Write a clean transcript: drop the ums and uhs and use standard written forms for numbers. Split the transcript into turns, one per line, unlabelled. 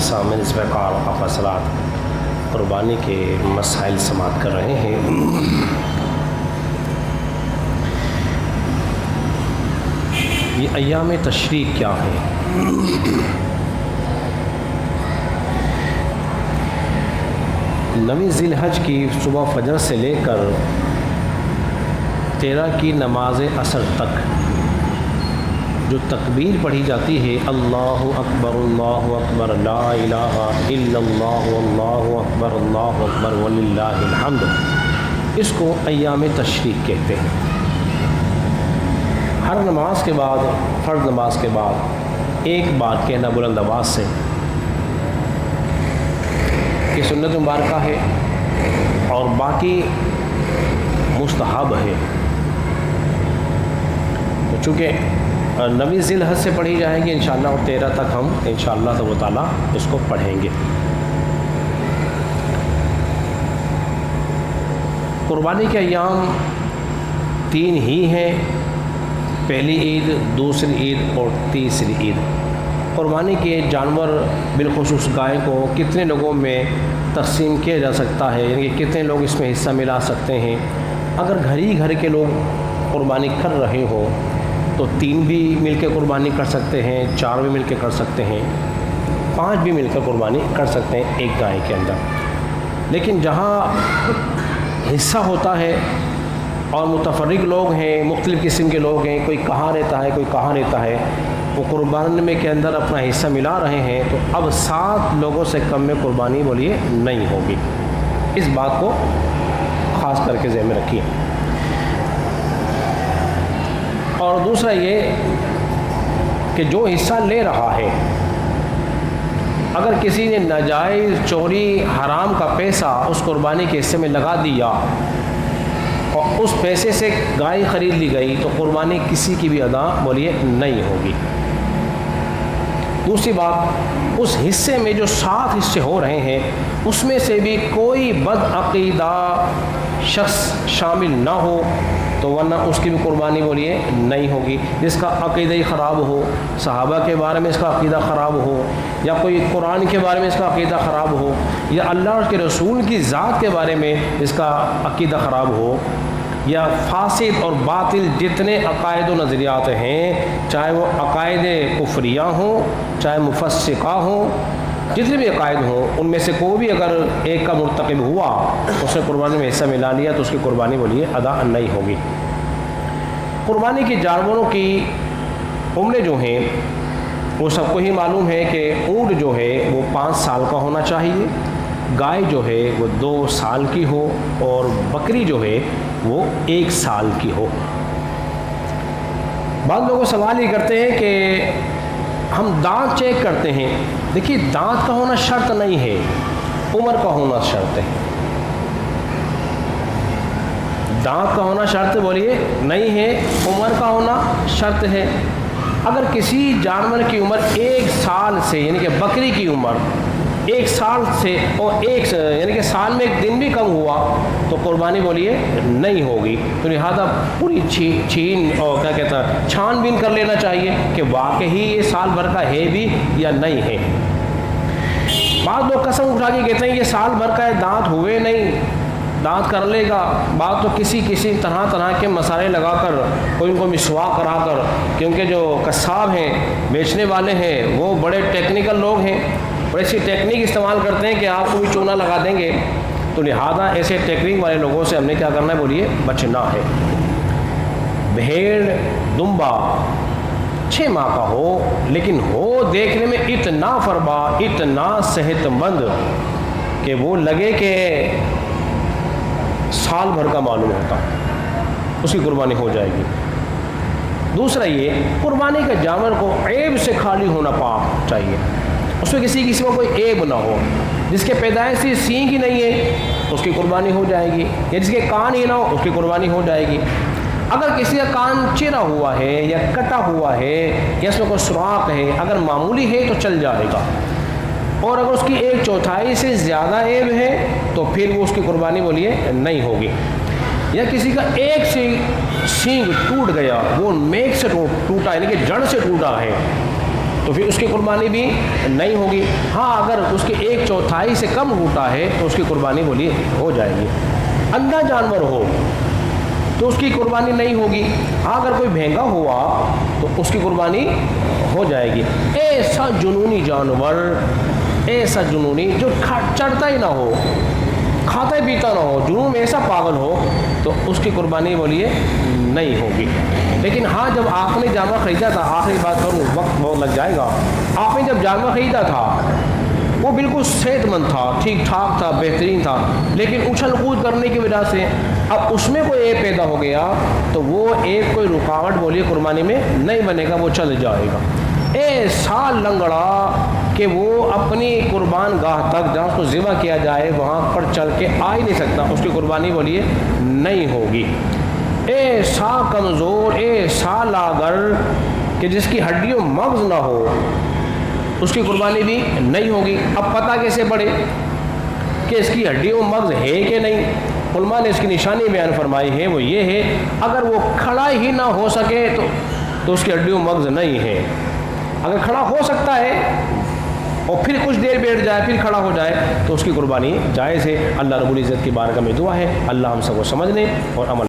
سامنے اس وقار فصلات قربانی کے مسائل سماعت کر رہے ہیں۔ یہ ایام تشریق کیا ہے؟ نویں ذی الحج کی صبح فجر سے لے کر 13 کی نماز عصر تک جو تکبیر پڑھی جاتی ہے، اللہ اکبر لا الہ الا اللہ اللہ اکبر وللہ الحمد، اس کو ایام تشریق کہتے ہیں۔ ہر نماز کے بعد، فرض نماز کے بعد ایک بار کہنا بلند آواز سے کہ سنت مبارکہ ہے اور باقی مستحب ہے۔ چونکہ نویں ذی الحج سے پڑھی جائے گی انشاءاللہ، اور 13 تک ہم انشاءاللہ تو تعالیٰ اس کو پڑھیں گے۔ قربانی کے ایام 3 ہی ہیں، پہلی عید، دوسری عید اور تیسری عید۔ قربانی کے جانور بالخصوص گائے کو کتنے لوگوں میں تقسیم کیا جا سکتا ہے، یعنی کہ کتنے لوگ اس میں حصہ ملا سکتے ہیں؟ اگر گھر کے لوگ قربانی کر رہے ہو تو 3 بھی مل کے قربانی کر سکتے ہیں، 4 بھی مل کے کر سکتے ہیں، 5 بھی مل کر قربانی کر سکتے ہیں ایک گائے کے اندر۔ لیکن جہاں حصہ ہوتا ہے اور متفرق لوگ ہیں، مختلف قسم کے لوگ ہیں، کوئی کہاں رہتا ہے کوئی کہاں رہتا ہے، وہ قربانی میں کے اندر اپنا حصہ ملا رہے ہیں، تو اب 7 لوگوں سے کم میں قربانی بولیے نہیں ہوگی۔ اس بات کو خاص کر کے ذہن میں رکھیے۔ اور دوسرا یہ کہ جو حصہ لے رہا ہے، اگر کسی نے ناجائز چوری حرام کا پیسہ اس قربانی کے حصے میں لگا دیا اور اس پیسے سے گائے خرید لی گئی تو قربانی کسی کی بھی ادا بولیے نہیں ہوگی۔ دوسری بات، اس حصے میں جو 7 حصے ہو رہے ہیں اس میں سے بھی کوئی بدعقیدہ شخص شامل نہ ہو تو ورنہ اس کی بھی قربانی بولیے نہیں ہوگی۔ جس کا عقیدہ ہی خراب ہو، صحابہ کے بارے میں اس کا عقیدہ خراب ہو، یا کوئی قرآن کے بارے میں اس کا عقیدہ خراب ہو، یا اللہ اور اس کے رسول کی ذات کے بارے میں اس کا عقیدہ خراب ہو، یا فاسد اور باطل جتنے عقائد و نظریات ہیں، چاہے وہ عقائد کفریہ ہوں، چاہے مفسقہ ہوں، جتنے بھی عقائد ہوں، ان میں سے کوئی بھی اگر ایک کا مرتکب ہوا، اس نے قربانی میں حصہ ملا لیا تو اس کی قربانی بولیے ادا نہیں ہوگی۔ قربانی کے جانوروں کی عمریں جو ہیں وہ سب کو ہی معلوم ہے کہ اونٹ جو ہے وہ 5 سال کا ہونا چاہیے، گائے جو ہے وہ 2 سال کی ہو، اور بکری جو ہے وہ 1 سال کی ہو۔ بعض لوگ سوال یہ کرتے ہیں کہ ہم دانت چیک کرتے ہیں۔ دیکھیے، دانت کا ہونا شرط نہیں ہے، عمر کا ہونا شرط ہے۔ دانت کا ہونا شرط بولیے نہیں ہے، عمر کا ہونا شرط ہے۔ اگر کسی جانور کی عمر 1 سال سے، یعنی کہ بکری کی عمر 1 سال سے اور یعنی کہ سال میں 1 دن بھی کم ہوا تو قربانی بولیے نہیں ہوگی۔ تو لہٰذا پوری چھان بین کر لینا چاہیے کہ واقعی یہ سال بھر کا ہے بھی یا نہیں ہے۔ بعض لوگ قسم اٹھا کے کہتے ہیں یہ سال بھر کا ہے، دانت ہوئے نہیں، دانت کر لے گا۔ بعض تو کسی طرح کے مسالے لگا کر، کوئی ان کو مسواک کرا کر، کیونکہ جو قصاب ہیں، بیچنے والے ہیں، وہ بڑے ٹیکنیکل لوگ ہیں اور ایسی ٹیکنیک استعمال کرتے ہیں کہ آپ کو بھی چونا لگا دیں گے۔ تو لہذا ایسے ٹیکنیک والے لوگوں سے ہم نے کیا کرنا ہے بولیے بچنا ہے۔ بھیڑ دمبا 6 ماہ کا ہو، لیکن ہو دیکھنے میں اتنا فربا، اتنا صحت مند کہ وہ لگے کہ سال بھر کا معلوم ہوتا، اس کی قربانی ہو جائے گی۔ دوسرا یہ، قربانی کے جانور کو عیب سے خالی ہونا پاک چاہیے، اس میں کسی قسم کا کوئی عیب نہ ہو۔ جس کے پیدائش سے سینگ ہی نہیں ہے اس کی قربانی ہو جائے گی، یا جس کے کان ہی نہ ہو اس کی قربانی ہو جائے گی۔ اگر کسی کا کان چیرا ہوا ہے یا کٹا ہوا ہے یا اس میں کوئی سراخ ہے، اگر معمولی ہے تو چل جائے گا، اور اگر اس کی 1/4 سے زیادہ عیب ہے تو پھر وہ اس کی قربانی بولیے نہیں ہوگی۔ یا کسی کا ایک سے سینگ ٹوٹ گیا، وہ میک سے ٹوٹا یعنی کہ جڑ سے ٹوٹا ہے، تو پھر اس کی قربانی بھی نہیں ہوگی۔ ہاں اگر اس کے 1/4 سے کم ٹوٹا ہے تو اس کی قربانی بولیے ہو جائے گی۔ اندھا جانور ہو تو اس کی قربانی نہیں ہوگی۔ ہاں اگر کوئی بھینگا ہوا تو اس کی قربانی ہو جائے گی۔ ایسا جنونی جانور، ایسا جنونی جو چڑھتا ہی نہ ہو، کھاتا ہی پیتا نہ ہو، جنون میں ایسا پاگل ہو تو اس کی قربانی بولیے نہیں ہوگی۔ لیکن ہاں جب آپ نے جانور خریدا تھا، آخری بات کروں وقت بہت لگ جائے گا، آپ نے جب جانور خریدا تھا وہ بالکل صحت مند تھا، ٹھیک ٹھاک تھا، بہترین تھا، لیکن اچھل کود کرنے کی وجہ سے اب اس میں کوئی ایپ پیدا ہو گیا تو وہ ایپ کوئی رکاوٹ بولیے قربانی میں نہیں بنے گا، وہ چل جائے گا۔ ایسا لنگڑا کہ وہ اپنی قربان گاہ تک جہاں اس کو ذبح کیا جائے وہاں پر چل کے آ ہی نہیں سکتا، اس کی قربانی بولیے نہیں ہوگی۔ ایسا کمزور، ایسا لاغر کہ جس کی ہڈیوں مغز نہ ہو، اس کی قربانی بھی نہیں ہوگی۔ اب پتہ کیسے پڑے کہ اس کی ہڈیوں مغز ہے کہ نہیں؟ علماء نے اس کی نشانی بیان فرمائی ہے، وہ یہ ہے اگر وہ کھڑا ہی نہ ہو سکے تو اس کی ہڈیوں مغز نہیں ہے۔ اگر کھڑا ہو سکتا ہے اور پھر کچھ دیر بیٹھ جائے پھر کھڑا ہو جائے تو اس کی قربانی جائز ہے۔ اللہ رب العزت کی بارگاہ میں دعا ہے اللہ ہم سب کو سمجھنے اور عمل